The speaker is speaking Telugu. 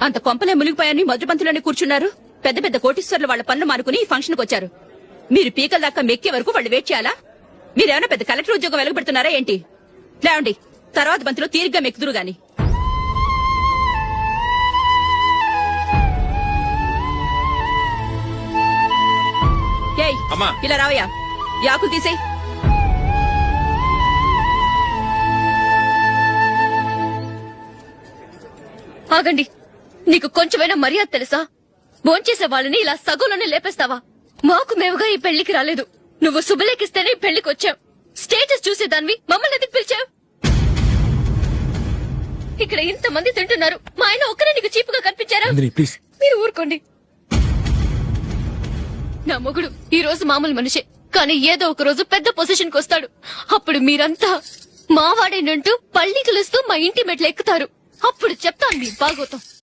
అంత కొంపలే మునిగిపోయాని మధురపంతులోనే కూర్చున్నారు. పెద్ద పెద్ద కోటీశ్వర్లు వాళ్ళ పనులు మానుకుని ఈ ఫంక్షన్ కు వచ్చారు. మీరు పీకల దాకా మెక్కే వరకు వాళ్ళు వెయిట్ చేయాలా? మీరేమైనా పెద్ద కలెక్టర్ ఉద్యోగం వెలగబెడుతున్నారా ఏంటి? లేవండి, తర్వాత బంతిలో తీరిగ్గా మెక్కుదురు గాని. ఏయ్, ఇలా రావయ్యా, యాకులు తీసేయ్. ఆగండి, నీకు కొంచెమైనా మర్యాద తెలుసా? భోంచేసే వాళ్ళని ఇలా సగంలోనే లేపేస్తావా? మాకు మేముగా ఈ పెళ్లికి రాలేదు. నువ్వు శుభలేఖిస్తేనే ఈ పెళ్లికి వచ్చావు. స్టేటస్ చూసేదానివి మమ్మల్ని ఎందుకు పిలిచావు? ఇక్కడ ఇంతమంది తింటున్నారు, మా ఆయన ఒక్కరే నీకు చీపుగా కనిపించారా? మీరు ఊరుకోండి. నా మొగుడు ఈ రోజు మామూలు మనిషే, కానీ ఏదో ఒక రోజు పెద్ద పొజిషన్ కు వస్తాడు. అప్పుడు మీరంతా మావాడేనంటూ పళ్ళి కలుస్తూ మా ఇంటి మెట్లు ఎక్కుతారు. అప్పుడు చెప్తాను మీ బాగోతం.